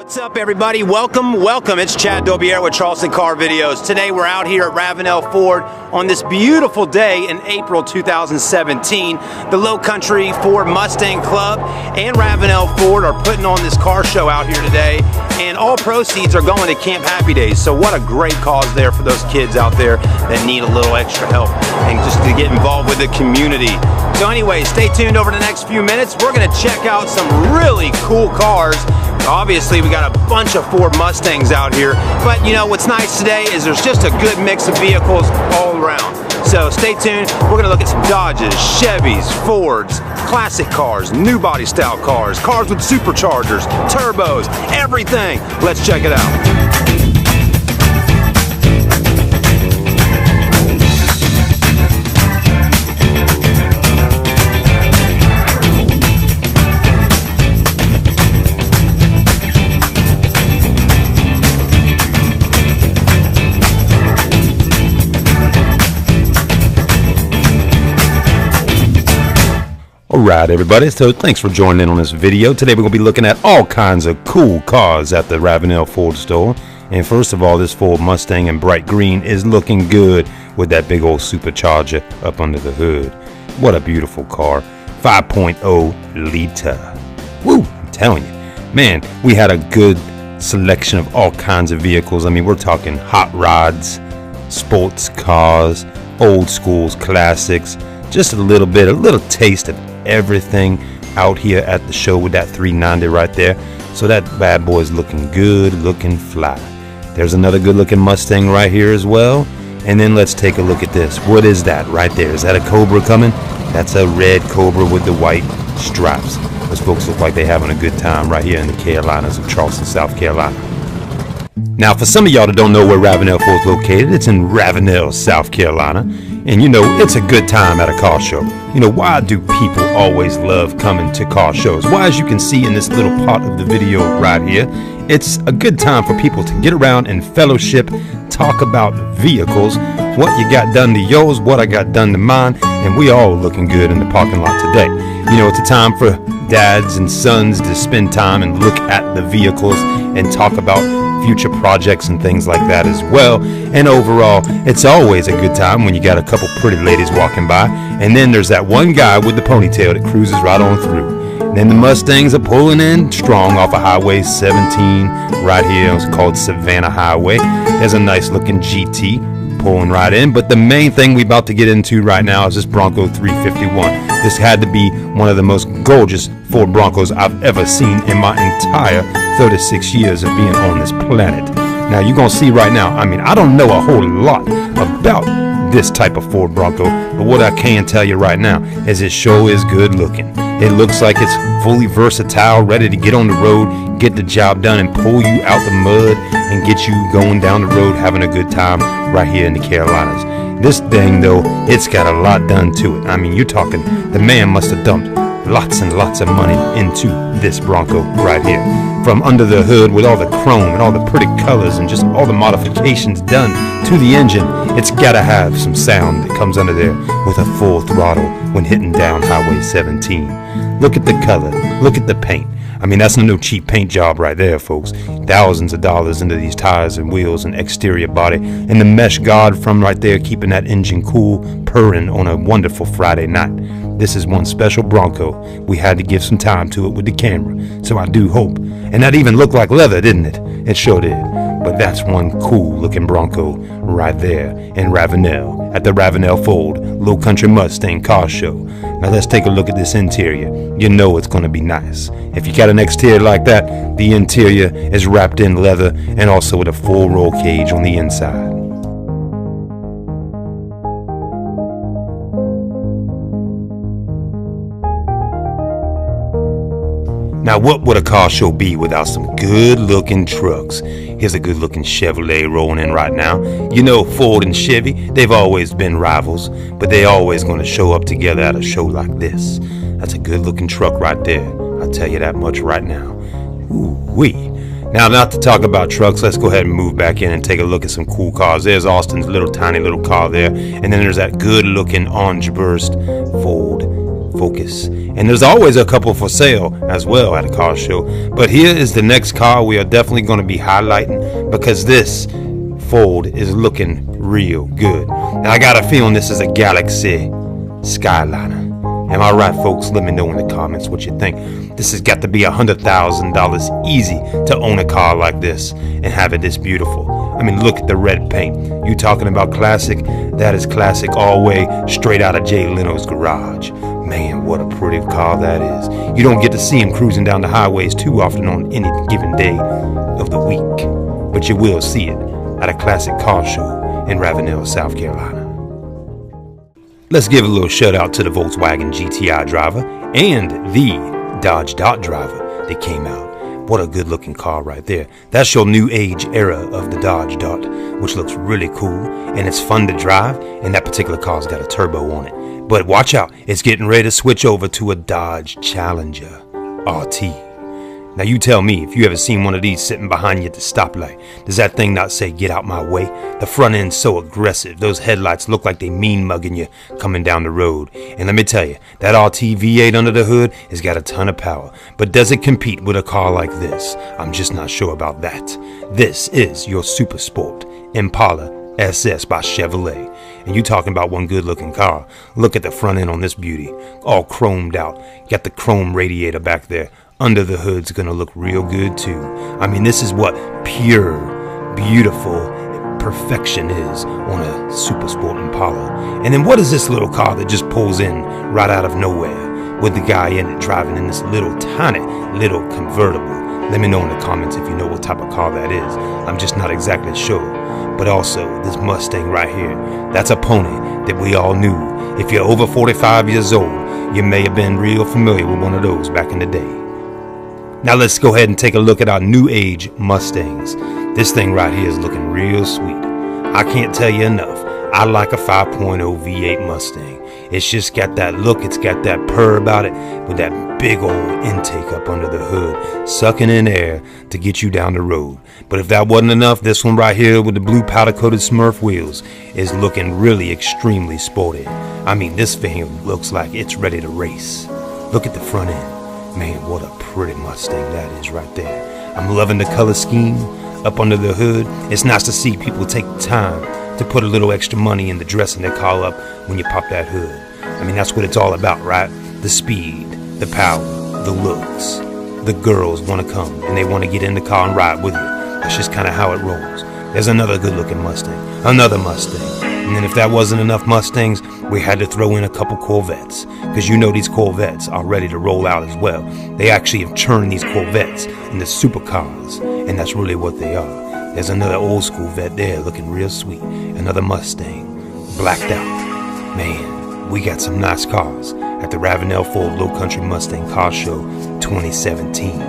What's up, everybody? Welcome. It's Chad Dobier with Charleston Car Videos. Today we're out here at Ravenel Ford on this beautiful day in April 2017. The Lowcountry Ford Mustang Club and Ravenel Ford are putting on this car show out here today, and all proceeds are going to Camp Happy Days. So what a great cause there for those kids out there that need a little extra help and just to get involved with the community. So anyway, stay tuned over the next few minutes. We're going to check out some really cool cars. Obviously, we got a bunch of Ford Mustangs out here, but you know what's nice today is there's just a good mix of vehicles all around. So stay tuned. We're gonna look at some Dodges, Chevys, Fords, classic cars, new body style cars, cars with superchargers, turbos, everything. Let's check it out. Alright everybody, so thanks for joining in on this video. Today we're going to be looking at all kinds of cool cars at the Ravenel Ford store. And first of all, this Ford Mustang in bright green is looking good with that big old supercharger up under the hood. What a beautiful car. 5.0 liter. Woo, I'm telling you. Man, we had a good selection of all kinds of vehicles. I mean, we're talking hot rods, sports cars, old schools, classics, just a little taste of everything out here at the show with that 390 right there. So that bad boy is looking good, looking fly. There's another good looking Mustang right here as well. And then let's take a look at this. What is that right there? Is that a Cobra coming? That's a red Cobra with the white stripes. Those folks look like they're having a good time right here in the Carolinas of Charleston, South Carolina. Now, for some of y'all that don't know where Ravenel Ford is located, it's in Ravenel, South Carolina. And you know, it's a good time at a car show. You know, why do people always love coming to car shows? Why, as you can see in this little part of the video right here, it's a good time for people to get around and fellowship, talk about vehicles, what you got done to yours, what I got done to mine, and we all looking good in the parking lot today. You know, it's a time for dads and sons to spend time and look at the vehicles and talk about future projects and things like that as well. And overall, it's always a good time when you got a couple pretty ladies walking by, and then there's that one guy with the ponytail that cruises right on through. And then the Mustangs are pulling in strong off of Highway 17 right here. It's called Savannah Highway. There's a nice looking GT pulling right in, but the main thing we about to get into right now is this Bronco 351. This had to be one of the most gorgeous Ford Broncos I've ever seen in my entire 36 years of being on this planet. Now you're gonna see right now, I mean, I don't know a whole lot about this type of Ford Bronco, but what I can tell you right now is it sure is good looking. It looks like it's fully versatile, ready to get on the road, get the job done, and pull you out the mud and get you going down the road having a good time right here in the Carolinas. This thing though, it's got a lot done to it. I mean, you're talking, the man must have dumped lots and lots of money into this Bronco right here. From under the hood with all the chrome and all the pretty colors and just all the modifications done to the engine, it's gotta have some sound that comes under there with a full throttle when hitting down Highway 17. Look at the color, look at the paint. I mean, that's no cheap paint job right there, folks. Thousands of dollars into these tires and wheels and exterior body, and the mesh guard from right there keeping that engine cool, purring on a wonderful Friday night. This is one special Bronco. We had to give some time to it with the camera, so I do hope. And that even looked like leather, didn't it? It sure did. But that's one cool looking Bronco right there in Ravenel at the Ravenel Ford Lowcountry Mustang car show. Now let's take a look at this interior. You know it's going to be nice. If you got an exterior like that, the interior is wrapped in leather and also with a full roll cage on the inside. Now, what would a car show be without some good-looking trucks? Here's a good-looking Chevrolet rolling in right now. You know, Ford and Chevy, they've always been rivals, but they're always going to show up together at a show like this. That's a good-looking truck right there. I'll tell you that much right now. Ooh-wee. Now, not to talk about trucks, let's go ahead and move back in and take a look at some cool cars. There's Austin's little tiny little car there, and then there's that good-looking orange burst Ford Focus. And there's always a couple for sale as well at a car show. But here is the next car we are definitely going to be highlighting, because this Ford is looking real good. And I got a feeling this is a Galaxy Skyliner. Am I right, folks? Let me know in the comments what you think. This has got to be $100,000 easy to own a car like this and have it this beautiful. I mean, look at the red paint. You talking about classic? That is classic all the way straight out of Jay Leno's garage. Man, what a pretty car that is. You don't get to see him cruising down the highways too often on any given day of the week. But you will see it at a classic car show in Ravenel, South Carolina. Let's give a little shout out to the Volkswagen GTI driver and the Dodge Dart driver that came out. What a good looking car right there. That's your new age era of the Dodge Dart, which looks really cool and it's fun to drive, and that particular car's got a turbo on it. But watch out, it's getting ready to switch over to a Dodge Challenger RT. Now you tell me, if you ever seen one of these sitting behind you at the stoplight, does that thing not say get out my way? The front end's so aggressive, those headlights look like they mean mugging you coming down the road. And let me tell you, that RT V8 under the hood has got a ton of power. But does it compete with a car like this? I'm just not sure about that. This is your Super Sport Impala SS by Chevrolet. And you talking about one good looking car. Look at the front end on this beauty, all chromed out. Got the chrome radiator back there. Under the hood's gonna look real good too. I mean, this is what pure, beautiful perfection is on a Super Sport Impala. And then what is this little car that just pulls in right out of nowhere with the guy in it driving in this little tiny little convertible? Let me know in the comments if you know what type of car that is. I'm just not exactly sure. But also this Mustang right here, that's a pony that we all knew. If you're over 45 years old, you may have been real familiar with one of those back in the day. Now let's go ahead and take a look at our new age Mustangs. This thing right here is looking real sweet. I can't tell you enough. I like a 5.0 V8 Mustang. It's just got that look, it's got that purr about it, with that big old intake up under the hood, sucking in air to get you down the road. But if that wasn't enough, this one right here with the blue powder coated Smurf wheels is looking really extremely sporty. I mean, this thing looks like it's ready to race. Look at the front end. Man, what a pretty Mustang that is right there. I'm loving the color scheme up under the hood. It's nice to see people take time to put a little extra money in the dressing they call up when you pop that hood. I mean, that's what it's all about, right? The speed, the power, the looks. The girls want to come and they want to get in the car and ride with you. That's just kind of how it rolls. There's another good looking Mustang, another Mustang. And then if that wasn't enough Mustangs, we had to throw in a couple Corvettes, because you know these Corvettes are ready to roll out as well. They actually have turned these Corvettes into supercars, and that's really what they are. There's another old school vet there looking real sweet. Another Mustang, blacked out. Man, we got some nice cars at the Ravenel Ford Lowcountry Mustang Car Show 2017.